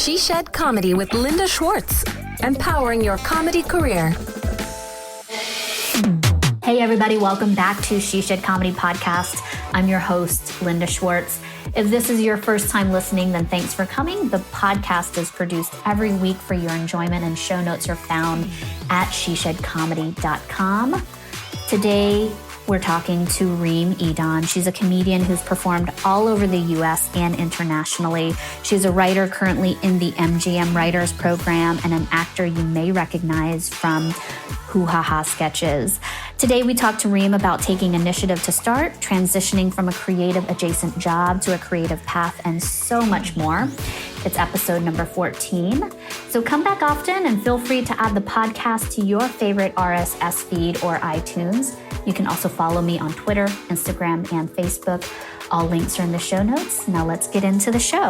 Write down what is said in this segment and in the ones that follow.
She Shed Comedy with Linda Schwartz, empowering your comedy career. Hey everybody, welcome back to She Shed Comedy Podcast. I'm your host, Linda Schwartz. If this is your first time listening, then thanks for coming. The podcast is produced every week for your enjoyment, and show notes are found at sheshedcomedy.com. Today, we're talking to Reem Edan. She's a comedian who's performed all over the U.S. and internationally. She's a writer currently in the MGM Writers Program and an actor you may recognize from Hoo Ha Ha sketches. Today, we talked to Reem about taking initiative to start, transitioning from a creative adjacent job to a creative path, and so much more. It's episode number 14. So come back often and feel free to add the podcast to your favorite RSS feed or iTunes. You can also follow me on Twitter, Instagram, and Facebook. All links are in the show notes. Now let's get into the show.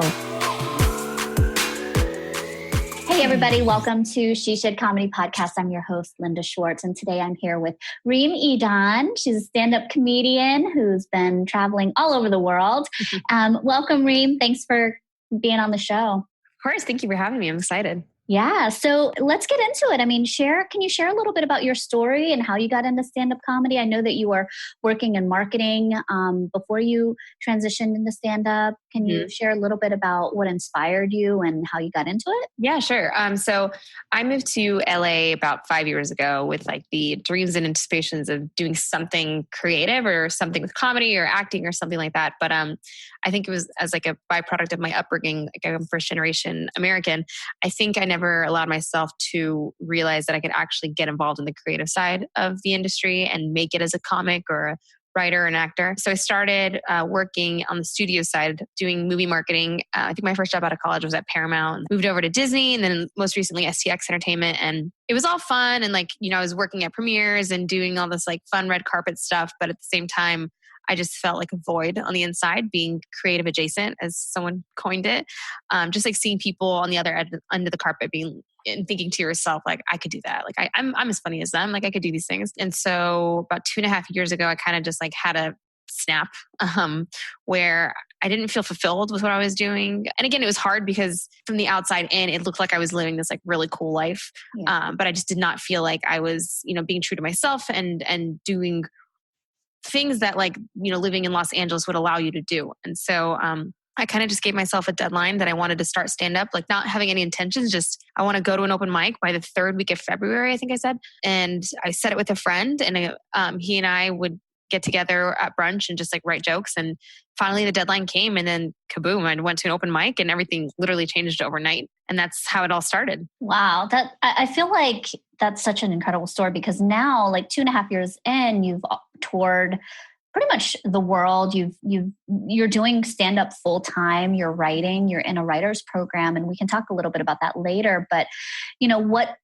Hey everybody, welcome to She Shed Comedy Podcast. I'm your host, Linda Schwartz, and today I'm here with Reem Edan. She's a stand-up comedian who's been traveling all over the world. Welcome, Reem. Thanks for being on the show. Of course. Thank you for having me. I'm excited. Yeah. So let's get into it. I mean, can you share a little bit about your story and how you got into stand-up comedy? I know that you were working in marketing before you transitioned into stand-up. Can you share a little bit about what inspired you and how you got into it? Yeah, sure. So I moved to LA about 5 years ago with like the dreams and anticipations of doing something creative or something with comedy or acting or something like that. But I think it was as like a byproduct of my upbringing, like I'm first generation American. I think I never allowed myself to realize that I could actually get involved in the creative side of the industry and make it as a comic or a writer and actor. So I started working on the studio side, doing movie marketing. I think my first job out of college was at Paramount. Moved over to Disney and then most recently STX Entertainment. And it was all fun. And like, I was working at premieres and doing all this like fun red carpet stuff. But at the same time, I just felt like a void on the inside, being creative adjacent, as someone coined it. Just like seeing people on the other end of the carpet and thinking to yourself, like, I could do that. Like, I'm as funny as them. Like, I could do these things. And so about 2.5 years ago, I kind of just like had a snap where I didn't feel fulfilled with what I was doing. And again, it was hard because from the outside in, it looked like I was living this like really cool life. Yeah. But I just did not feel like I was, being true to myself and doing things that like, living in Los Angeles would allow you to do. And so, I kind of just gave myself a deadline that I wanted to start stand up, like not having any intentions, just I want to go to an open mic by the 3rd week of February, I think I said. And I said it with a friend and he and I would get together at brunch and just like write jokes. And finally the deadline came and then kaboom, I went to an open mic and everything literally changed overnight. And that's how it all started. Wow. I feel like that's such an incredible story because now like 2.5 years in, you've toured pretty much the world. You're doing stand-up full time, you're writing, you're in a writer's program, and we can talk a little bit about that later. But, what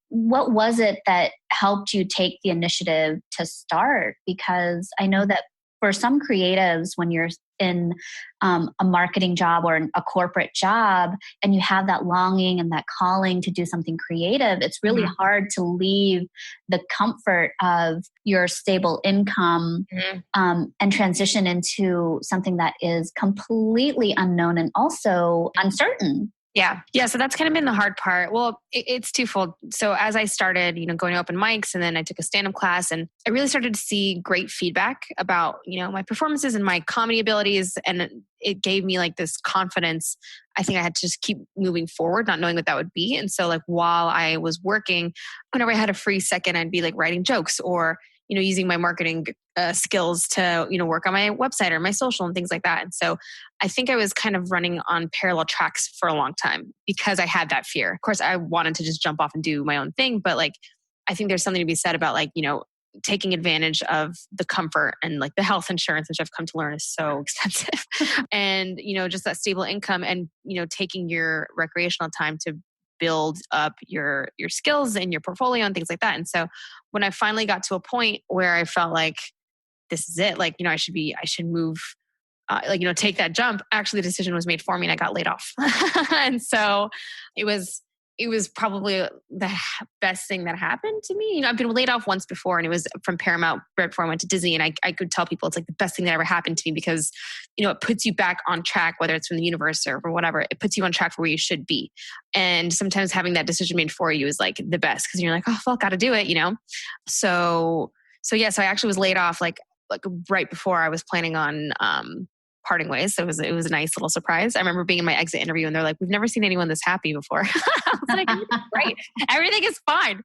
was it that helped you take the initiative to start? Because I know that for some creatives, when you're in a marketing job or a corporate job and you have that longing and that calling to do something creative, it's really hard to leave the comfort of your stable income and transition into something that is completely unknown and also uncertain. Yeah. So that's kind of been the hard part. Well, it's twofold. So as I started, going to open mics and then I took a stand-up class and I really started to see great feedback about, my performances and my comedy abilities. And it gave me like this confidence. I think I had to just keep moving forward, not knowing what that would be. And so like while I was working, whenever I had a free second, I'd be like writing jokes or, using my marketing skills to, work on my website or my social and things like that. And so I think I was kind of running on parallel tracks for a long time because I had that fear. Of course, I wanted to just jump off and do my own thing. But like, I think there's something to be said about like, taking advantage of the comfort and like the health insurance, which I've come to learn is so expensive. And, just that stable income and, taking your recreational time to build up your skills and your portfolio and things like that. And so when I finally got to a point where I felt like this is it, like, I should move, take that jump. Actually, the decision was made for me and I got laid off. And so it was it was probably the best thing that happened to me. I've been laid off once before, and it was from Paramount right before I went to Disney. And I could tell people it's like the best thing that ever happened to me because, it puts you back on track, whether it's from the universe or whatever, it puts you on track for where you should be. And sometimes having that decision made for you is like the best because you're like, oh, well, got to do it, So I actually was laid off like right before I was planning on, parting ways. So it was a nice little surprise. I remember being in my exit interview and they're like, we've never seen anyone this happy before. I was like, great. Everything is fine.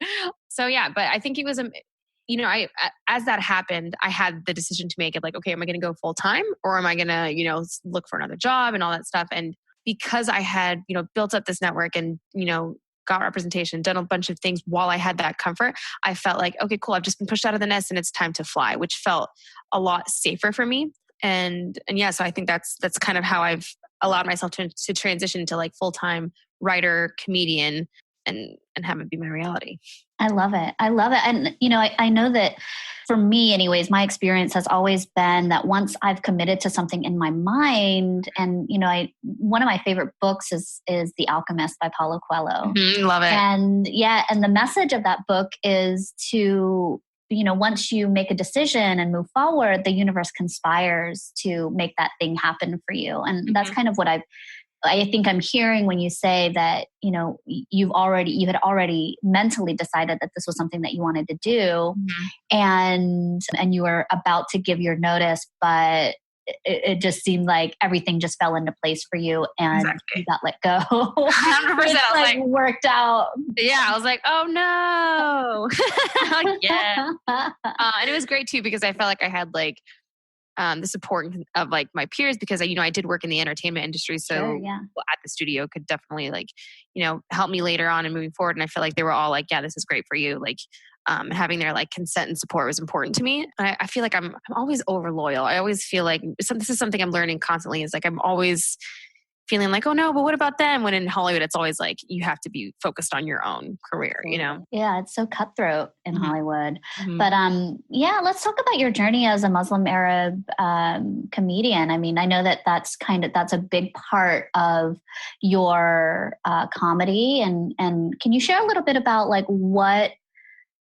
So yeah, but I think it was, as that happened, I had the decision to make it like, okay, am I going to go full time or am I going to, look for another job and all that stuff? And because I had, built up this network and, got representation, done a bunch of things while I had that comfort, I felt like, okay, cool. I've just been pushed out of the nest and it's time to fly, which felt a lot safer for me. And yeah, so I think that's kind of how I've allowed myself to transition to like full-time writer, comedian, and have it be my reality. I love it. And, I know that for me anyways, my experience has always been that once I've committed to something in my mind and, one of my favorite books is The Alchemist by Paulo Coelho. Mm-hmm, love it. And the message of that book is to, once you make a decision and move forward, the universe conspires to make that thing happen for you. And that's kind of what I think I'm hearing when you say that, you had already mentally decided that this was something that you wanted to do and you were about to give your notice, but it just seemed like everything just fell into place for you and you got let go. 100%. I was like, worked out. Yeah. I was like, oh no. Yeah. And it was great too, because I felt like I had like, the support of like my peers because I did work in the entertainment industry. So people at the studio could definitely like, help me later on and moving forward. And I feel like they were all like, yeah, this is great for you. Like, having their like consent and support was important to me. I feel like I'm always over loyal. I always feel like this is something I'm learning constantly is like, I'm always feeling like, oh no, but what about them? When in Hollywood, it's always like, you have to be focused on your own career, Yeah, it's so cutthroat in Hollywood. But let's talk about your journey as a Muslim Arab comedian. I mean, I know that's a big part of your comedy. And can you share a little bit about like what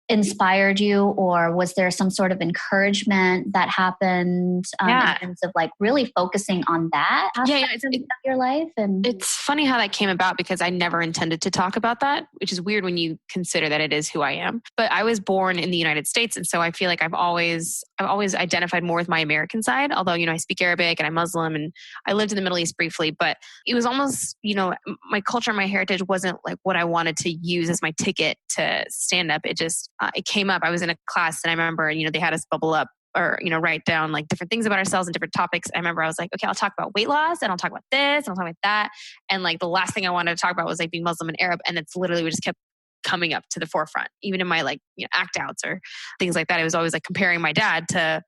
inspired you, or was there some sort of encouragement that happened in terms of like really focusing on that aspect of your life? And it's funny how that came about because I never intended to talk about that, which is weird when you consider that it is who I am. But I was born in the United States, and so I feel like I've always identified more with my American side. Although I speak Arabic and I'm Muslim, and I lived in the Middle East briefly, but it was almost my culture, my heritage wasn't like what I wanted to use as my ticket to stand up. It just it came up. I was in a class and I remember, they had us bubble up or, write down like different things about ourselves and different topics. I remember I was like, okay, I'll talk about weight loss and I'll talk about this and I'll talk about that. And like the last thing I wanted to talk about was like being Muslim and Arab. And it's literally, we just kept coming up to the forefront, even in my like, act outs or things like that. It was always like comparing my dad to,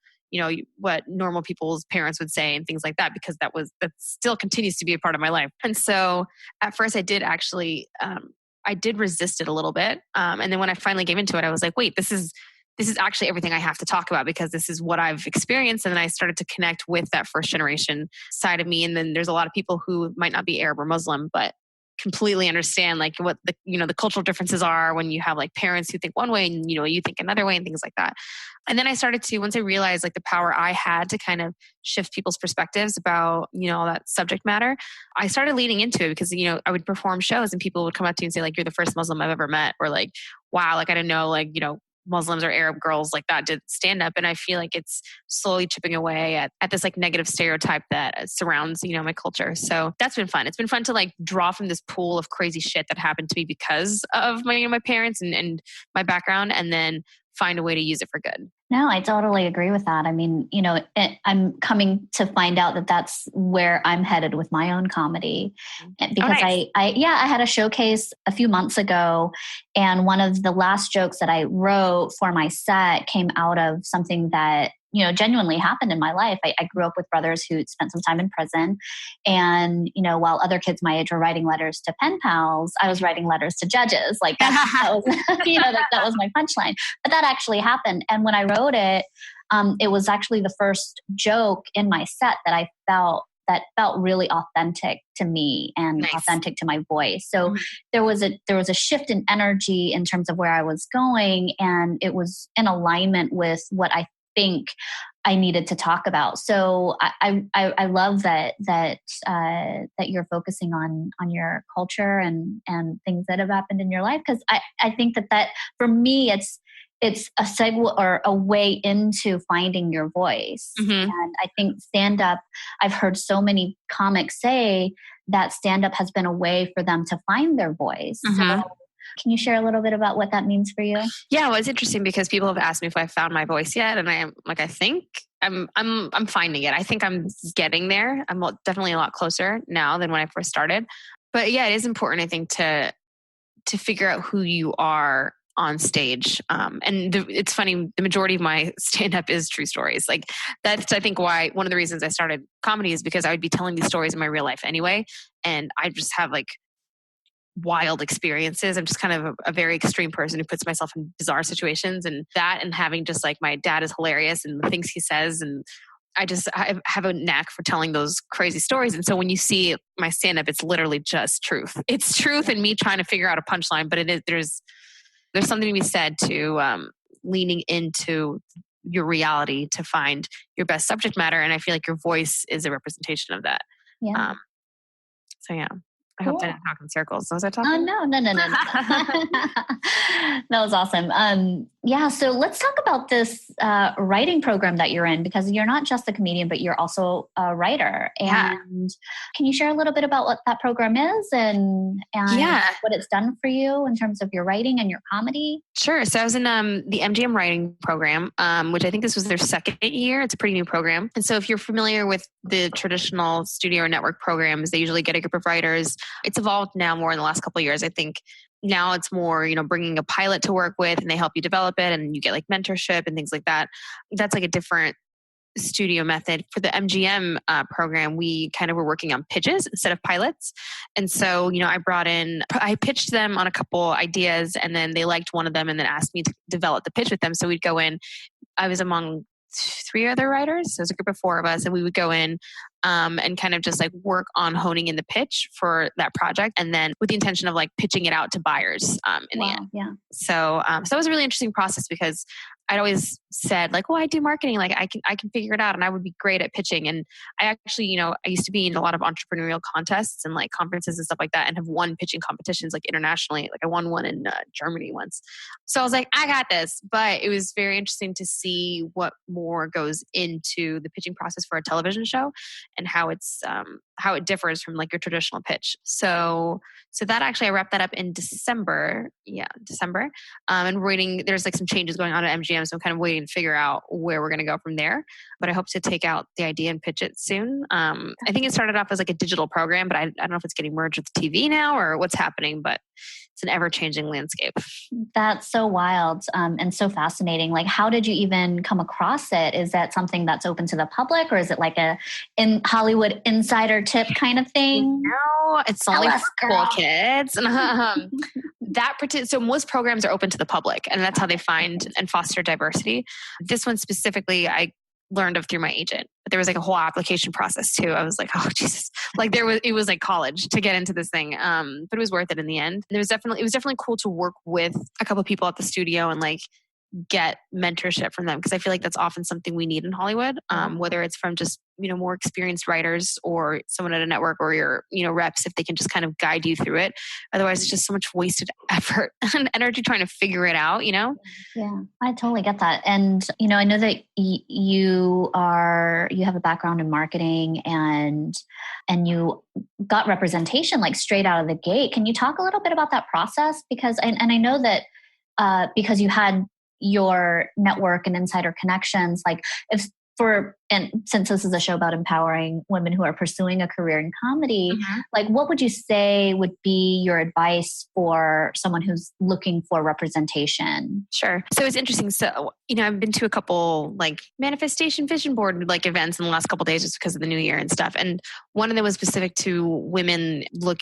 what normal people's parents would say and things like that, because that still continues to be a part of my life. And so at first I did actually, I did resist it a little bit. And then when I finally gave into it, I was like, wait, this is actually everything I have to talk about because this is what I've experienced. And then I started to connect with that first generation side of me. And then there's a lot of people who might not be Arab or Muslim, but completely understand like what the cultural differences are when you have like parents who think one way and, you think another way and things like that. And then I started to, once I realized like the power I had to kind of shift people's perspectives about, all that subject matter, I started leaning into it because, I would perform shows and people would come up to me and say like, you're the first Muslim I've ever met, or like, wow, like I didn't know like, Muslims or Arab girls like that did stand up. And I feel like it's slowly chipping away at this like negative stereotype that surrounds, my culture. So that's been fun. It's been fun to like draw from this pool of crazy shit that happened to me because of my parents and my background, and then find a way to use it for good. No, I totally agree with that. I mean, I'm coming to find out that that's where I'm headed with my own comedy, because I had a showcase a few months ago, and one of the last jokes that I wrote for my set came out of something that genuinely happened in my life. I grew up with brothers who spent some time in prison, and while other kids my age were writing letters to pen pals, I was writing letters to judges. Like that was that was my punchline. But that actually happened, and when I wrote it, it was actually the first joke in my set that I felt that felt really authentic to me and Nice. authentic to my voice. So there was a shift in energy in terms of where I was going, and it was in alignment with what I think I needed to talk about. So I love that you're focusing on your culture and things that have happened in your life, because I think that for me it's a segue or a way into finding your voice. And I think stand-up, I've heard so many comics say that stand-up has been a way for them to find their voice. So can you share a little bit about what that means for you? Yeah, well, it's interesting because people have asked me if I found my voice yet, and I am like, I think I'm finding it. I think I'm getting there. I'm definitely a lot closer now than when I first started. But yeah, it is important, I think, to figure out who you are on stage. It's funny, the majority of my stand-up is true stories. Like that's, I think, why one of the reasons I started comedy is because I would be telling these stories in my real life anyway. And I just have like wild experiences. I'm just kind of a very extreme person who puts myself in bizarre situations, and having just like, my dad is hilarious and the things he says. And I have a knack for telling those crazy stories. And so when you see my stand-up, it's literally just truth. It's truth and me trying to figure out a punchline, but there's something to be said to leaning into your reality to find your best subject matter. And I feel like your voice is a representation of that. Yeah. So yeah. I Cool. hope I didn't talk in circles. Was I talking? Oh, no. That was awesome. Yeah. So let's talk about this writing program that you're in, because you're not just a comedian, but you're also a writer. And can you share a little bit about what that program is and what it's done for you in terms of your writing and your comedy? Sure. So I was in the MGM writing program, which I think this was their second year. It's a pretty new program. And so if you're familiar with the traditional studio or network programs, they usually get a group of writers. It's evolved now more in the last couple of years. I think now it's more, bringing a pilot to work with, and they help you develop it, and you get like mentorship and things like that. That's like a different studio method. For the MGM program, we kind of were working on pitches instead of pilots. And so, I pitched them on a couple ideas, and then they liked one of them and then asked me to develop the pitch with them. So we'd go in, I was among 3 other writers. So it was a group of 4 of us, and we would go in and kind of just like work on honing in the pitch for that project. And then with the intention of like pitching it out to buyers in the end. Yeah. So that was a really interesting process, because I'd always said like, well, I do marketing. Like I can figure it out, and I would be great at pitching. And I actually, I used to be in a lot of entrepreneurial contests and like conferences and stuff like that, and have won pitching competitions like internationally. Like I won one in Germany once. So I was like, I got this. But it was very interesting to see what more goes into the pitching process for a television show, and how it differs from like your traditional pitch. So that actually, I wrapped that up in December. Yeah, December. And waiting, there's like some changes going on at MGM. So I'm kind of waiting to figure out where we're going to go from there. But I hope to take out the idea and pitch it soon. I think it started off as like a digital program, but I don't know if it's getting merged with TV now or what's happening, but it's an ever-changing landscape. That's so wild and so fascinating. Like, how did you even come across it? Is that something that's open to the public, or is it like a in Hollywood insider tip kind of thing? No, it's only for cool kids. So most programs are open to the public, and that's how they find and foster diversity. This one specifically, I learned of through my agent. But there was like a whole application process too. I was like, oh Jesus. Like it was like college to get into this thing. But it was worth it in the end. And it was definitely cool to work with a couple of people at the studio and like get mentorship from them, because I feel like that's often something we need in Hollywood, whether it's from just more experienced writers or someone at a network or your reps, if they can just kind of guide you through it. Otherwise, it's just so much wasted effort and energy trying to figure it out. Yeah, I totally get that. And I know that you have a background in marketing and you got representation like straight out of the gate. Can you talk a little bit about that process? Because I know that because you had your network and insider connections, like and since this is a show about empowering women who are pursuing a career in comedy, like what would you say would be your advice for someone who's looking for representation? Sure. So it's interesting. So, I've been to a couple like manifestation vision board like events in the last couple of days just because of the new year and stuff. And one of them was specific to women in like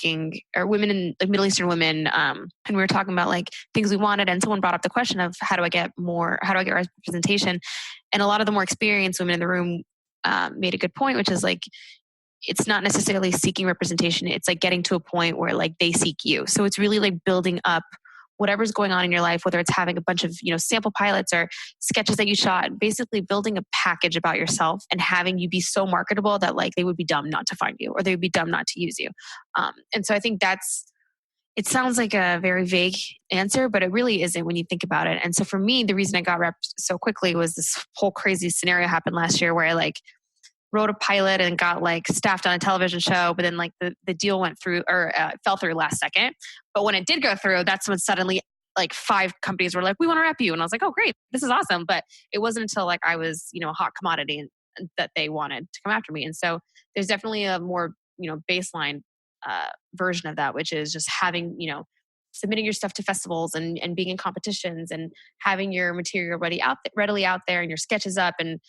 Middle Eastern women. And we were talking about like things we wanted. And someone brought up the question of how do I get representation? And a lot of the more experienced women in the room made a good point, which is like, it's not necessarily seeking representation. It's like getting to a point where like they seek you. So it's really like building up whatever's going on in your life, whether it's having a bunch of, sample pilots or sketches that you shot, basically building a package about yourself and having you be so marketable that like they would be dumb not to find you or they would be dumb not to use you. And so I think it sounds like a very vague answer, but it really isn't when you think about it. And so for me, the reason I got repped so quickly was this whole crazy scenario happened last year where I like wrote a pilot and got like staffed on a television show, but then like the deal went through or fell through last second. But when it did go through, that's when suddenly like 5 companies were like, we want to rep you. And I was like, oh, great. This is awesome. But it wasn't until like I was, a hot commodity and that they wanted to come after me. And so there's definitely a more, baseline version of that, which is just having, submitting your stuff to festivals and being in competitions and having your material readily out there and your sketches up and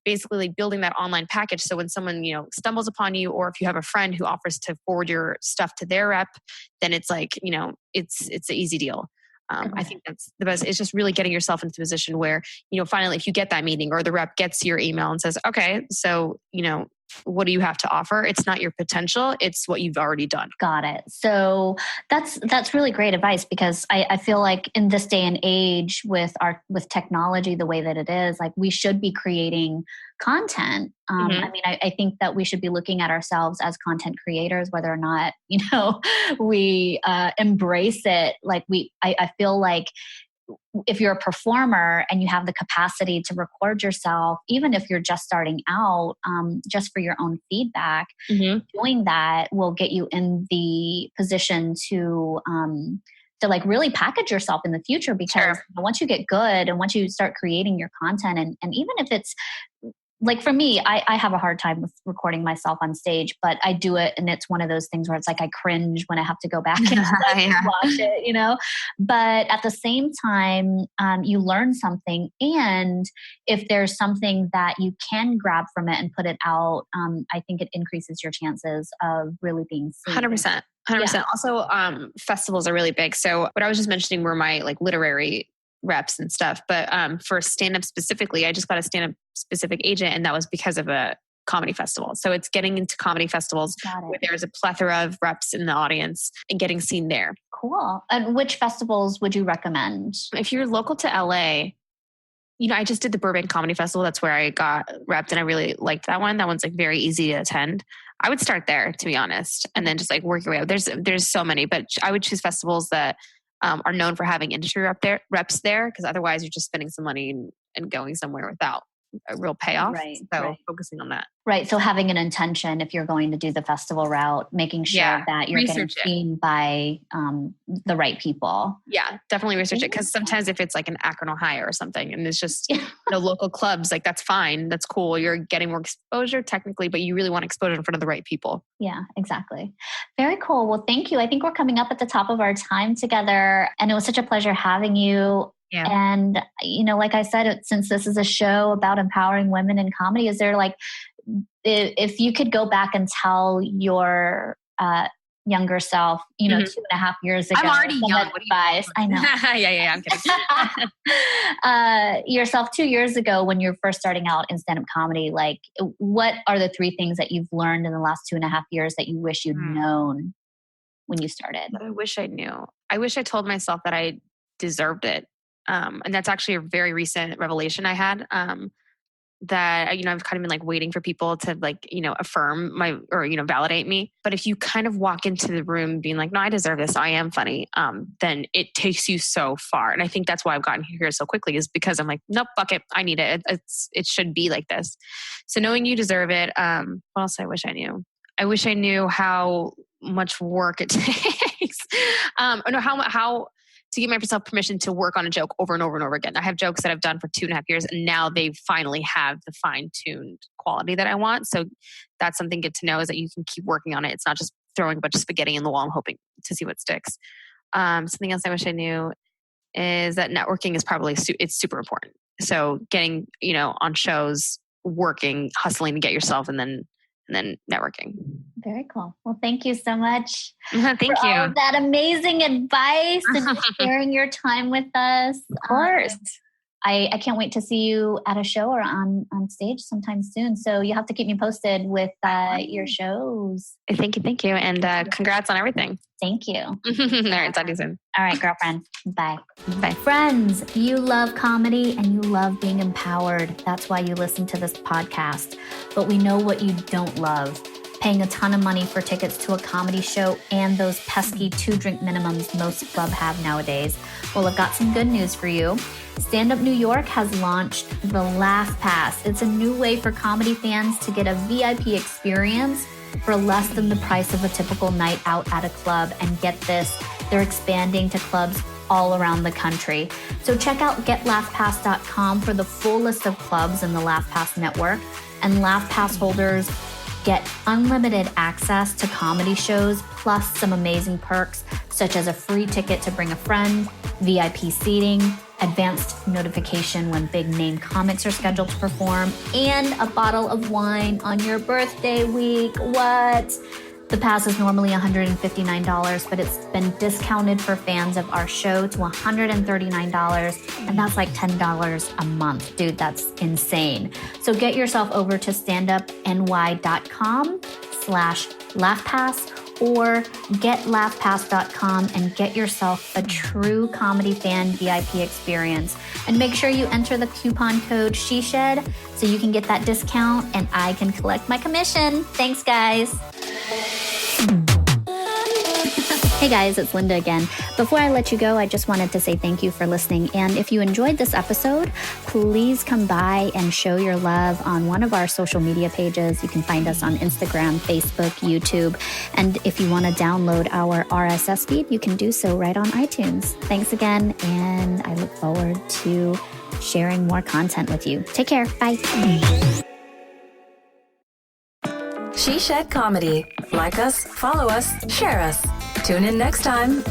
basically like building that online package. So when someone, stumbles upon you, or if you have a friend who offers to forward your stuff to their rep, then it's like, it's an easy deal. I think that's the best. It's just really getting yourself into the position where, finally, if you get that meeting or the rep gets your email and says, okay, so, what do you have to offer? It's not your potential. It's what you've already done. Got it. So that's really great advice, because I feel like in this day and age with technology, the way that it is, like we should be creating content. I mean, I think that we should be looking at ourselves as content creators, whether or not, we embrace it. Like I feel like if you're a performer and you have the capacity to record yourself, even if you're just starting out, just for your own feedback, doing that will get you in the position to like really package yourself in the future. Because once you get good and once you start creating your content, and even if it's like for me, I have a hard time with recording myself on stage, but I do it. And it's one of those things where it's like I cringe when I have to go back and watch it, But at the same time, you learn something. And if there's something that you can grab from it and put it out, I think it increases your chances of really being seen. 100%. 100%. Yeah. Also, festivals are really big. So what I was just mentioning were my like literary reps and stuff. But for stand-up specifically, I just got a stand-up specific agent, and that was because of a comedy festival. So it's getting into comedy festivals where there's a plethora of reps in the audience and getting seen there. Cool. And which festivals would you recommend? If you're local to LA, I just did the Burbank Comedy Festival. That's where I got repped, and I really liked that one. That one's like very easy to attend. I would start there, to be honest, and then just like work your way out. There's so many, but I would choose festivals that are known for having industry reps there, because otherwise you're just spending some money and going somewhere without a real payoff. Right, focusing on that. Right. So having an intention, if you're going to do the festival route, making sure that you're getting seen by the right people. Yeah, definitely research it. Because sometimes if it's like an Akron, Ohio or something, and it's just local clubs, like that's fine. That's cool. You're getting more exposure technically, but you really want exposure in front of the right people. Yeah, exactly. Very cool. Well, thank you. I think we're coming up at the top of our time together, and it was such a pleasure having you. Yeah. And, like I said, since this is a show about empowering women in comedy, is there like, if you could go back and tell your younger self, 2.5 years ago. I'm already young. Advice. I know. Yeah, I'm kidding. Yourself 2 years ago when you're first starting out in stand-up comedy, like what are the 3 things that you've learned in the last 2.5 years that you wish you'd known when you started? I wish I knew. I wish I told myself that I deserved it. And that's actually a very recent revelation I had, that, I've kind of been like waiting for people to like, affirm or validate me. But if you kind of walk into the room being like, no, I deserve this, I am funny, then it takes you so far. And I think that's why I've gotten here so quickly, is because I'm like, nope, fuck it. I need it. It should be like this. So knowing you deserve it. What else I wish I knew? I wish I knew how much work it takes. How to give myself permission to work on a joke over and over and over again. I have jokes that I've done for 2.5 years, and now they finally have the fine-tuned quality that I want. So that's something good to know, is that you can keep working on it. It's not just throwing a bunch of spaghetti in the wall and hoping to see what sticks. Something else I wish I knew is that networking is probably it's super important. So getting, on shows, working, hustling to get yourself, and then networking. Very cool. Well, thank you so much. Thank you. All of that amazing advice and sharing your time with us. Of course. I can't wait to see you at a show or on stage sometime soon. So you have to keep me posted with your shows. Thank you. And congrats on everything. Thank you. All right, talk to you soon. All right, girlfriend. Bye. Bye. Friends, you love comedy and you love being empowered. That's why you listen to this podcast. But we know what you don't love. Paying a ton of money for tickets to a comedy show and those pesky 2-drink minimums most clubs have nowadays. Well, I've got some good news for you. Stand Up New York has launched the Laugh Pass. It's a new way for comedy fans to get a VIP experience for less than the price of a typical night out at a club. And get this, they're expanding to clubs all around the country. So check out getlaughpass.com for the full list of clubs in the Laugh Pass network. And Laugh Pass holders get unlimited access to comedy shows, plus some amazing perks, such as a free ticket to bring a friend, VIP seating, advanced notification when big name comics are scheduled to perform, and a bottle of wine on your birthday week. What? The pass is normally $159, but it's been discounted for fans of our show to $139, and that's like $10 a month. Dude, that's insane. So get yourself over to standupny.com/laughpass or getlaughpass.com and get yourself a true comedy fan VIP experience. And make sure you enter the coupon code SHESHED so you can get that discount and I can collect my commission. Thanks, guys. Hey guys, it's Linda again. Before I let you go, I just wanted to say thank you for listening. And if you enjoyed this episode, please come by and show your love on one of our social media pages. You can find us on Instagram, Facebook, YouTube. And if you want to download our RSS feed, you can do so right on iTunes. Thanks again, and I look forward to sharing more content with you. Take care. Bye. She Shed Comedy. Like us, follow us, share us. Tune in next time.